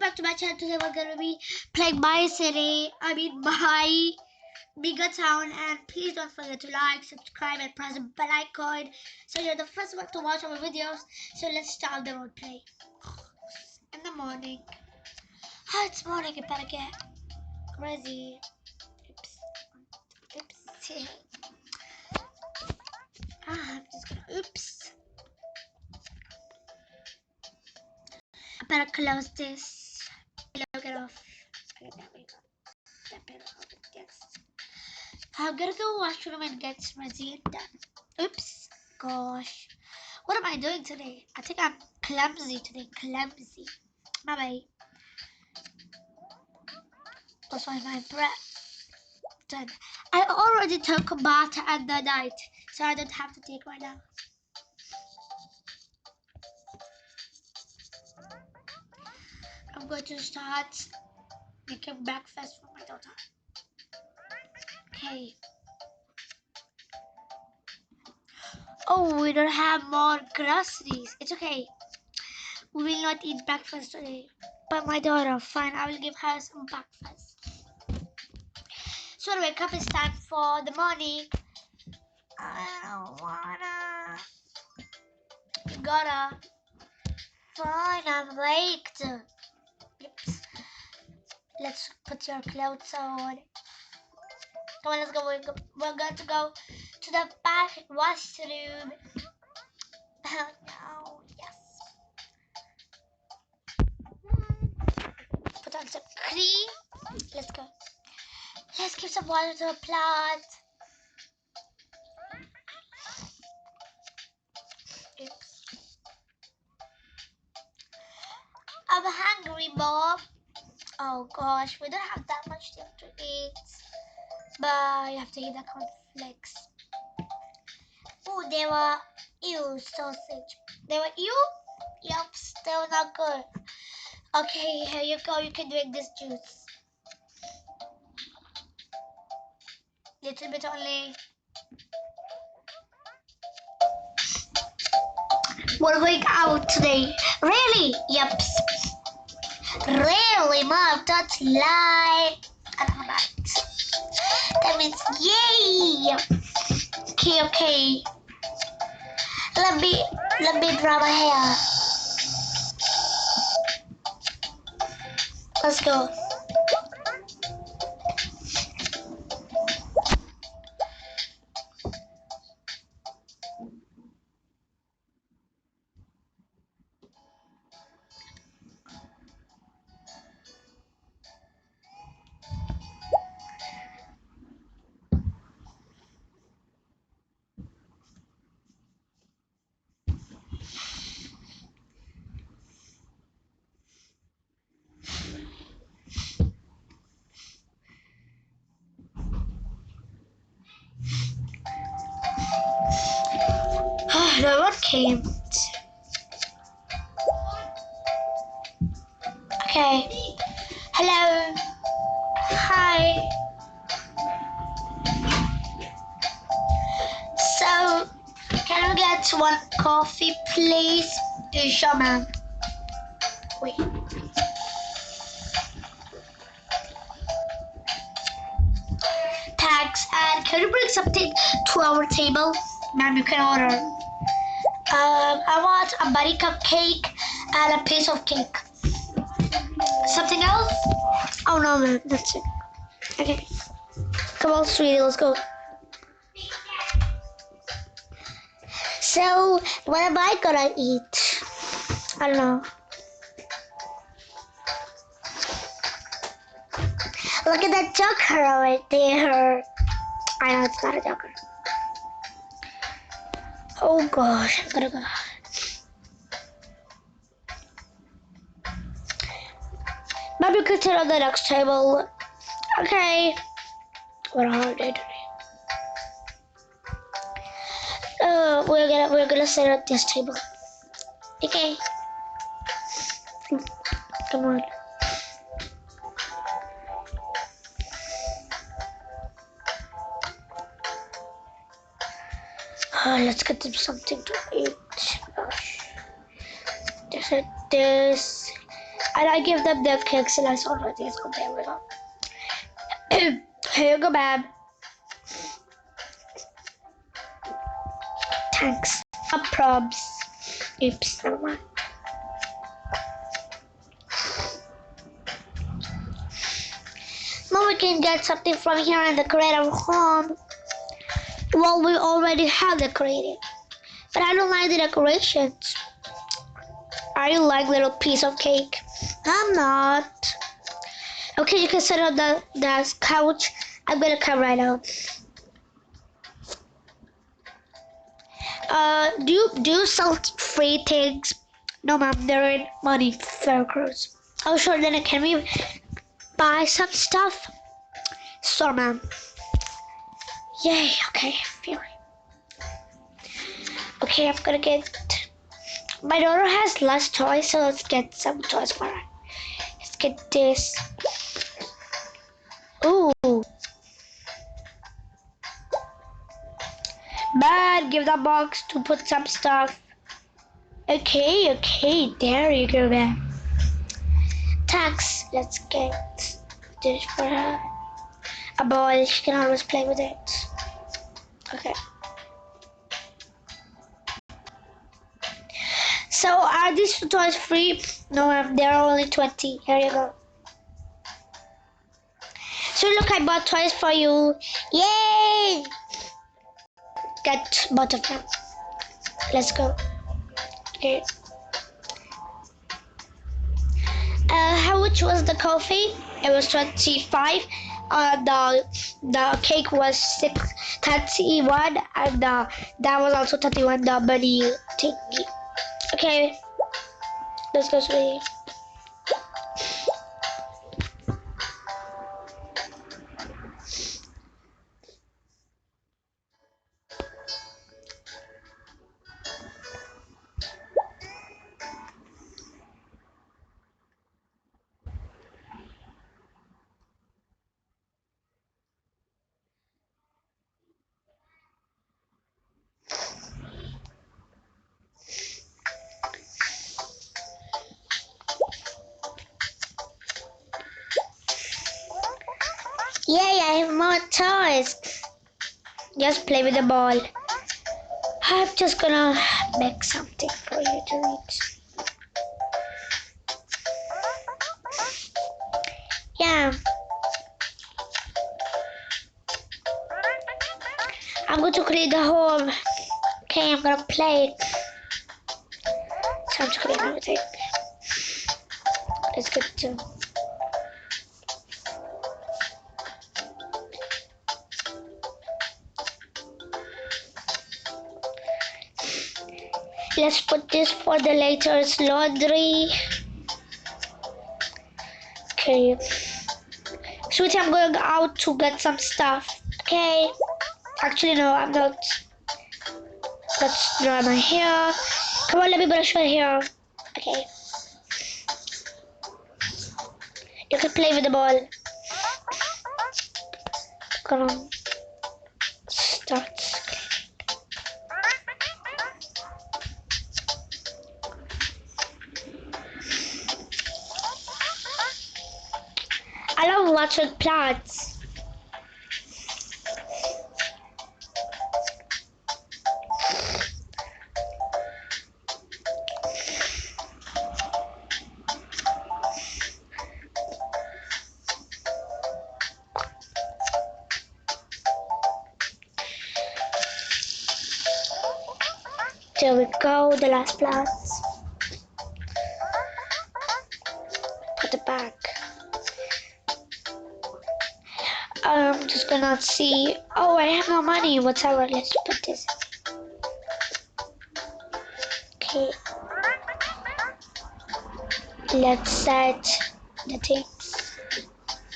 back to my channel. Today we're gonna be playing my city. My miga town. And please don't forget to like, subscribe, and press the bell icon so you're the first one to watch our videos. So let's start the roleplay. In the morning. Oh, it's morning. I better get ready. Oops. Oops. I'm just gonna. Oops. I better close this. Look it off. Okay, there we go. That better open. Yes. I'm gonna go washroom and get ready and done. Oops. Gosh. What am I doing today? I think I'm clumsy today. Clumsy. My bad. That's why my breath. Done. I already took a bath at the night, so I don't have to take right now. I'm going to start making breakfast for my daughter. Okay. Oh, we don't have more groceries. It's okay. We will not eat breakfast today. But my daughter, fine, I will give her some breakfast. So to wake up, it's time for the morning. I don't wanna. You gotta. Fine, I'm late. Oops. Let's put your clothes on. Come on, let's go. We're going to go to the back washroom. Oh no, yes. Put on some cream. Let's go. Let's give some water to the plant. Oops. I'm hungry, Mom. Oh gosh, we don't have that much thing to eat. But you have to eat the cornflakes. Oh, they were ew sausage. They were ew? Yup, still not good. Okay, here you go. You can drink this juice. Little bit only. We're going out today. Really? Yep. Really, Mom? Don't lie. I don't know that. That means yay. Okay. Let me dry my hair. Let's go. No one came. Okay. Hello. Hi. So, can we get one coffee, please? Sure, ma'am. Wait. Thanks. And can you bring something to our table? Ma'am, you can order. I want a bunny cupcake and a piece of cake. Something else? Oh no, man, that's it. Okay. Come on, sweetie, let's go. So, what am I gonna eat? I don't know. Look at that joker right there. I know it's not a joker. Oh gosh, I'm gonna go. Maybe we could sit on the next table. Okay. What a hard day today. We're gonna sit at this table. Okay. Come on. Oh, let's get them something to eat. Gosh. This. And I give them the cakes and I saw already. So there we go. Here you go, ma'am. Thanks. No probs. Oops, never mind. Now we can get something from here and decorate our home. Well, we already have decorated. But I don't like the decorations. I like little piece of cake. I'm not. Okay, you can sit on the couch. I'm gonna come right now. Do you sell free things? No, ma'am. They're in money fairgrounds. Oh, sure. Then can we buy some stuff? Sure, ma'am. Yay. Okay. Okay, I'm gonna get. My daughter has less toys, so let's get some toys for her. Let's get this. Ooh. But give the box to put some stuff. Okay, there you go, man. Thanks. Let's get this for her. A ball, she can always play with it. Okay. So are these toys free? No, ma'am, they're only 20. Here you go. So look, I bought toys for you. Yay! Get both of them. Let's go. Okay. How much was the coffee? It was 25. The cake was 31, and that was also 31. The money thingy. Okay, let's go, sweetie. Yay, I have more toys. Just play with the ball. I'm just gonna make something for you to eat. Yeah. I'm going to create the home. Okay, I'm gonna play it. So I'm just creating everything. Let's get to. Let's put this for the later's laundry. Okay. Sweetie, I'm going out to get some stuff. Okay. Actually, no, I'm not. Let's dry my hair. Come on, let me brush my hair. Okay. You can play with the ball. Gonna start. I love watching plants. There we go, the last plants. Put it back. I'm just gonna see. Oh, I have no money. Whatever. Let's put this. Okay. Let's set the things.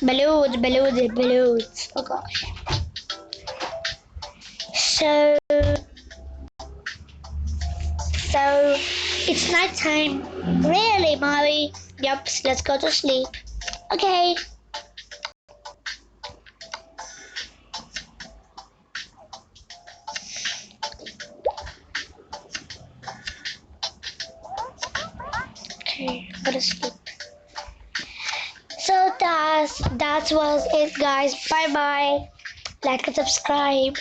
Balloons. Oh gosh. So it's night time. Really, Mommy? Yep. Let's go to sleep. Okay. Okay, go to sleep. yes, that was it, guys. Bye bye. Like and subscribe.